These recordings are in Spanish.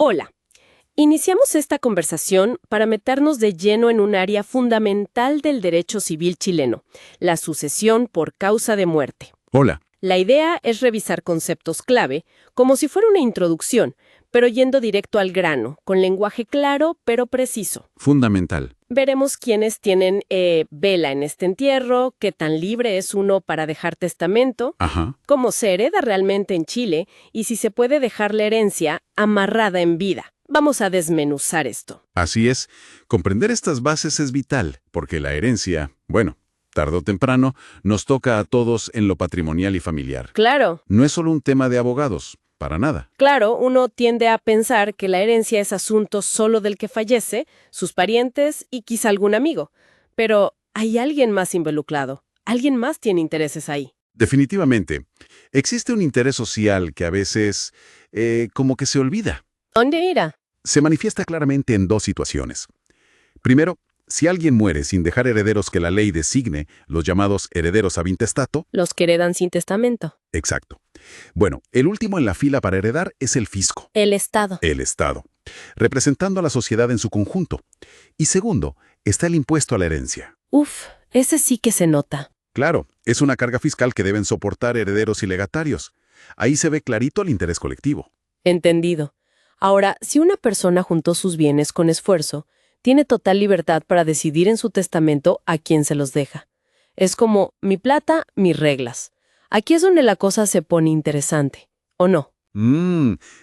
Hola. Iniciamos esta conversación para meternos de lleno en un área fundamental del derecho civil chileno, la sucesión por causa de muerte. Hola. La idea es revisar conceptos clave, como si fuera una introducción, pero yendo directo al grano, con lenguaje claro pero preciso. Fundamental. Veremos quiénes tienen vela en este entierro, qué tan libre es uno para dejar testamento, Ajá. cómo se hereda realmente en Chile y si se puede dejar la herencia amarrada en vida. Vamos a desmenuzar esto. Así es. Comprender estas bases es vital, porque la herencia, bueno, tarde o temprano, nos toca a todos en lo patrimonial y familiar. Claro, No es solo un tema de abogados, para nada. claro, uno tiende a pensar que la herencia es asunto solo del que fallece, sus parientes y quizá algún amigo. Pero hay alguien más involucrado. Alguien más tiene intereses ahí. Definitivamente, existe un interés social que a veces, como que se olvida. ¿Dónde irá? Se manifiesta claramente en dos situaciones. Primero, si alguien muere sin dejar herederos que la ley designe, los llamados herederos ab intestato. Los que heredan sin testamento. Exacto. Bueno, el último en la fila para heredar es el fisco. El Estado. El Estado, representando a la sociedad en su conjunto. Y segundo, está el impuesto a la herencia. Uf, ese sí que se nota. Claro, es una carga fiscal que deben soportar herederos y legatarios. Ahí se ve clarito el interés colectivo. Entendido. Ahora, si una persona juntó sus bienes con esfuerzo, tiene total libertad para decidir en su testamento a quién se los deja. Es como mi plata, mis reglas. Aquí es donde la cosa se pone interesante, ¿o no?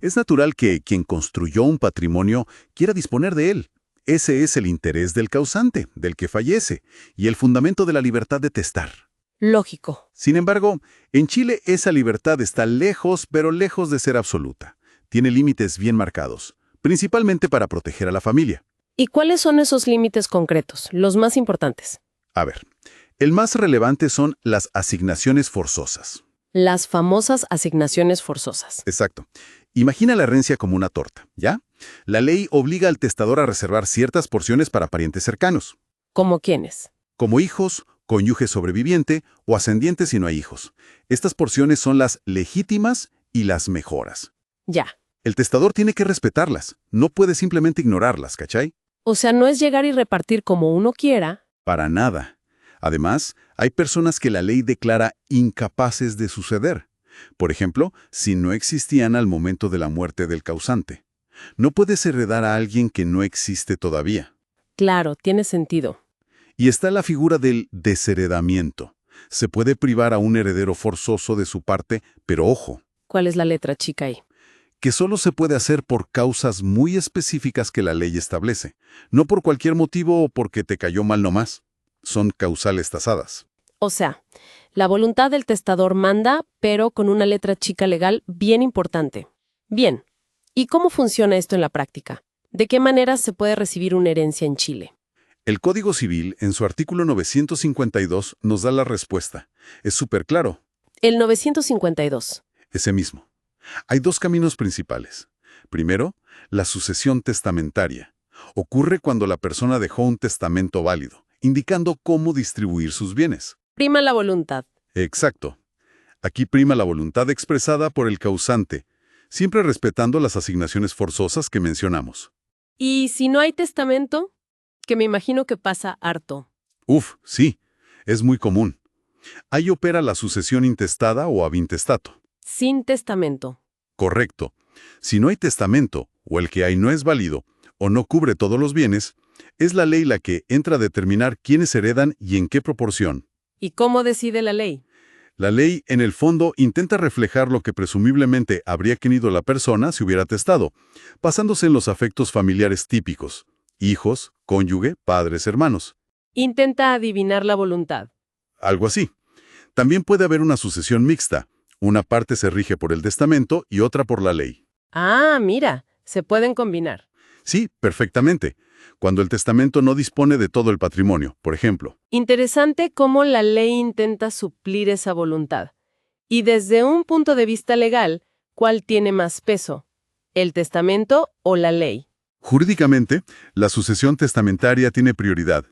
Es natural que quien construyó un patrimonio quiera disponer de él. Ese es el interés del causante, del que fallece, y el fundamento de la libertad de testar. Lógico. Sin embargo, en Chile esa libertad está lejos, pero lejos de ser absoluta. Tiene límites bien marcados, principalmente para proteger a la familia. ¿Y cuáles son esos límites concretos, los más importantes? A ver, el más relevante son las asignaciones forzosas. Las famosas asignaciones forzosas. Exacto. Imagina la herencia como una torta, ¿ya? La ley obliga al testador a reservar ciertas porciones para parientes cercanos, ¿Cómo quiénes? como hijos, cónyuge sobreviviente o ascendientes si no hay hijos. Estas porciones son las legítimas y las mejoras. Ya. El testador tiene que respetarlas, no puede simplemente ignorarlas, ¿cachai? O sea, no es llegar y repartir como uno quiera. Para nada. Además, hay personas que la ley declara incapaces de suceder. Por ejemplo, si no existían al momento de la muerte del causante. No puedes heredar a alguien que no existe todavía. Claro, tiene sentido. Y está la figura del desheredamiento. Se puede privar a un heredero forzoso de su parte, pero ojo, ¿Cuál es la letra chica ahí? que solo se puede hacer por causas muy específicas que la ley establece, no por cualquier motivo o porque te cayó mal nomás. Son causales tasadas. O sea, la voluntad del testador manda, pero con una letra chica legal bien importante. Bien. ¿Y cómo funciona esto en la práctica? ¿De qué manera se puede recibir una herencia en Chile? El Código Civil, en su artículo 952, nos da la respuesta. Es súper claro, El 952. ese mismo. Hay dos caminos principales. Primero, la sucesión testamentaria. Ocurre cuando la persona dejó un testamento válido, indicando cómo distribuir sus bienes. Prima la voluntad. Exacto. Aquí prima la voluntad expresada por el causante, siempre respetando las asignaciones forzosas que mencionamos. ¿Y si no hay testamento? Que me imagino que pasa harto. Uf, sí, es muy común. Ahí opera la sucesión intestada o ab intestato. Sin testamento. Correcto. Si no hay testamento, o el que hay no es válido, o no cubre todos los bienes, es la ley la que entra a determinar quiénes heredan y en qué proporción. ¿Y cómo decide la ley? La ley, en el fondo, intenta reflejar lo que presumiblemente habría querido la persona si hubiera testado, basándose en los afectos familiares típicos: hijos, cónyuge, padres, hermanos. Intenta adivinar la voluntad. Algo así. También puede haber una sucesión mixta. Una parte se rige por el testamento y otra por la ley. Ah, mira, se pueden combinar. Sí, perfectamente. Cuando el testamento no dispone de todo el patrimonio, por ejemplo. Interesante cómo la ley intenta suplir esa voluntad. Y desde un punto de vista legal, ¿cuál tiene más peso? ¿El testamento o la ley? Jurídicamente, la sucesión testamentaria tiene prioridad.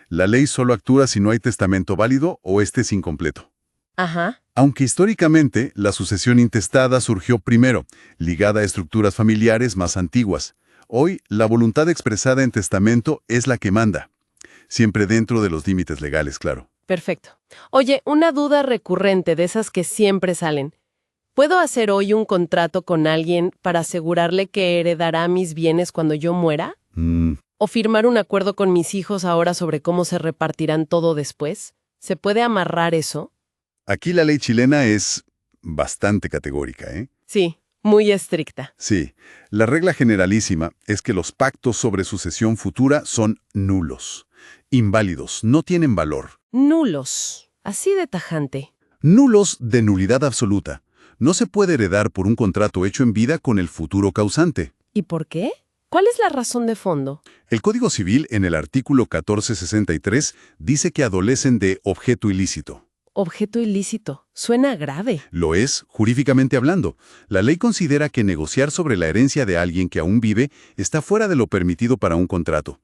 La ley solo actúa si no hay testamento válido o este es incompleto. Ajá. Aunque históricamente la sucesión intestada surgió primero, ligada a estructuras familiares más antiguas. Hoy, la voluntad expresada en testamento es la que manda. Siempre dentro de los límites legales, claro. Perfecto. Oye, una duda recurrente de esas que siempre salen. ¿Puedo hacer hoy un contrato con alguien para asegurarle que heredará mis bienes cuando yo muera? ¿O firmar un acuerdo con mis hijos ahora sobre cómo se repartirán todo después? ¿Se puede amarrar eso? Aquí la ley chilena es bastante categórica, ¿eh? Sí, muy estricta. Sí, la regla generalísima es que los pactos sobre sucesión futura son nulos, inválidos, no tienen valor. Nulos. Así de tajante. Nulos de nulidad absoluta. No se puede heredar por un contrato hecho en vida con el futuro causante. ¿Y por qué? ¿Cuál es la razón de fondo? El Código Civil, en el artículo 1463, dice que adolecen de objeto ilícito. Objeto ilícito. Suena grave. Lo es, jurídicamente hablando. La ley considera que negociar sobre la herencia de alguien que aún vive está fuera de lo permitido para un contrato,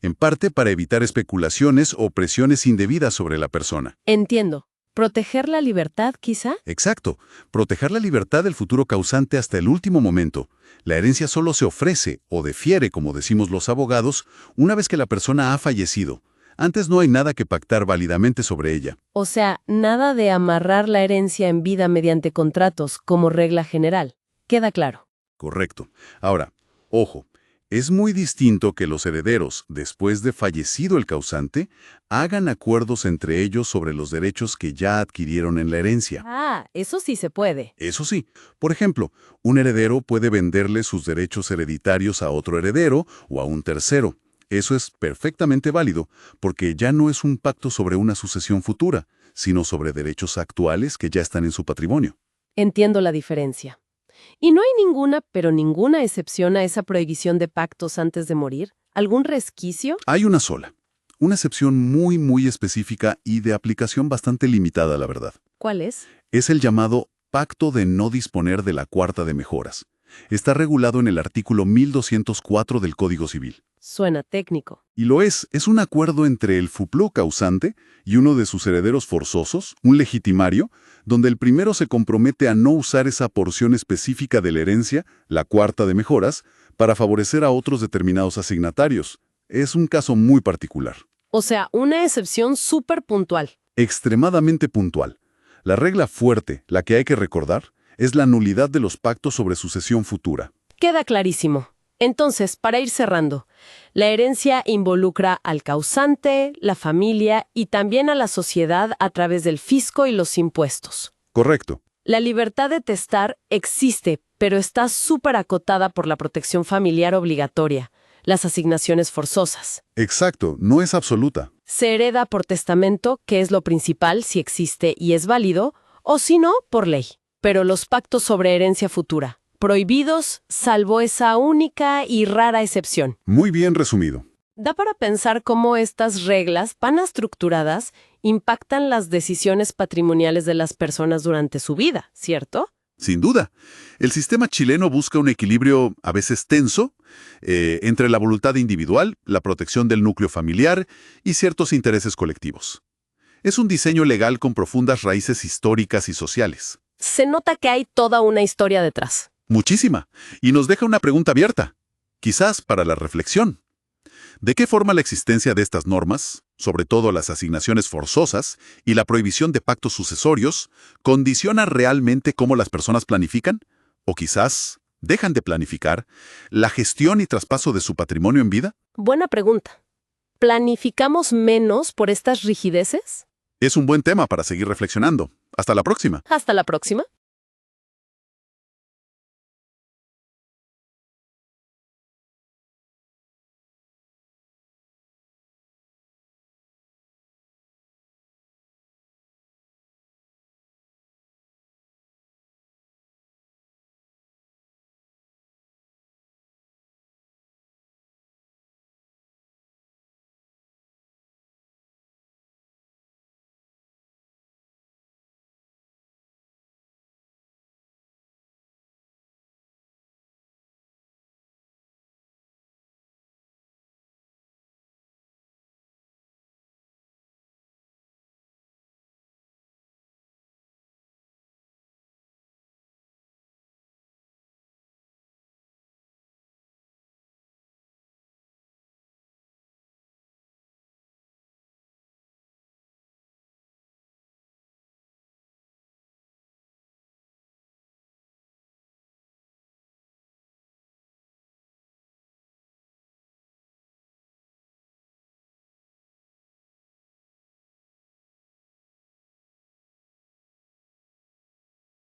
en parte para evitar especulaciones o presiones indebidas sobre la persona. Entiendo. ¿Proteger la libertad, quizá? Exacto, proteger la libertad del futuro causante hasta el último momento. La herencia solo se ofrece o defiere, como decimos los abogados, una vez que la persona ha fallecido. Antes no hay nada que pactar válidamente sobre ella. O sea, nada de amarrar la herencia en vida mediante contratos como regla general. Queda claro. Correcto. Ahora, ojo, es muy distinto que los herederos, después de fallecido el causante, hagan acuerdos entre ellos sobre los derechos que ya adquirieron en la herencia. Ah, eso sí se puede. Eso sí, por ejemplo, un heredero puede venderle sus derechos hereditarios a otro heredero o a un tercero. Eso es perfectamente válido, porque ya no es un pacto sobre una sucesión futura, sino sobre derechos actuales que ya están en su patrimonio. Entiendo la diferencia. ¿Y no hay ninguna, pero ninguna excepción a esa prohibición de pactos antes de morir? ¿Algún resquicio? Hay una sola, una excepción muy específica y de aplicación bastante limitada, la verdad. ¿Cuál es? Es el llamado Pacto de no disponer de la cuarta de mejoras. Está regulado en el artículo 1204 del Código Civil. Suena técnico. Y lo es un acuerdo entre el FUPLO causante y uno de sus herederos forzosos, un legitimario, donde el primero se compromete a no usar esa porción específica de la herencia, la cuarta de mejoras, para favorecer a otros determinados asignatarios. Es un caso muy particular. O sea, una excepción súper puntual. Extremadamente puntual. La regla fuerte, la que hay que recordar, es la nulidad de los pactos sobre sucesión futura. Queda clarísimo. Entonces, para ir cerrando, la herencia involucra al causante, la familia y también a la sociedad a través del fisco y los impuestos. Correcto. La libertad de testar existe, pero está súper acotada por la protección familiar obligatoria, las asignaciones forzosas. Exacto, no es absoluta. Se hereda por testamento, que es lo principal si existe y es válido, o si no, por ley. Pero los pactos sobre herencia futura, prohibidos, salvo esa única y rara excepción. Muy bien resumido. Da para pensar cómo estas reglas, tan estructuradas, impactan las decisiones patrimoniales de las personas durante su vida, ¿cierto? Sin duda. El sistema chileno busca un equilibrio a veces tenso entre la voluntad individual, la protección del núcleo familiar y ciertos intereses colectivos. Es un diseño legal con profundas raíces históricas y sociales. Se nota que hay toda una historia detrás. Muchísima. Y nos deja una pregunta abierta, quizás para la reflexión. ¿De qué forma la existencia de estas normas, sobre todo las asignaciones forzosas y la prohibición de pactos sucesorios, condiciona realmente cómo las personas planifican? ¿O quizás dejan de planificar la gestión y traspaso de su patrimonio en vida? Buena pregunta. ¿Planificamos menos por estas rigideces? Es un buen tema para seguir reflexionando. Hasta la próxima. Hasta la próxima.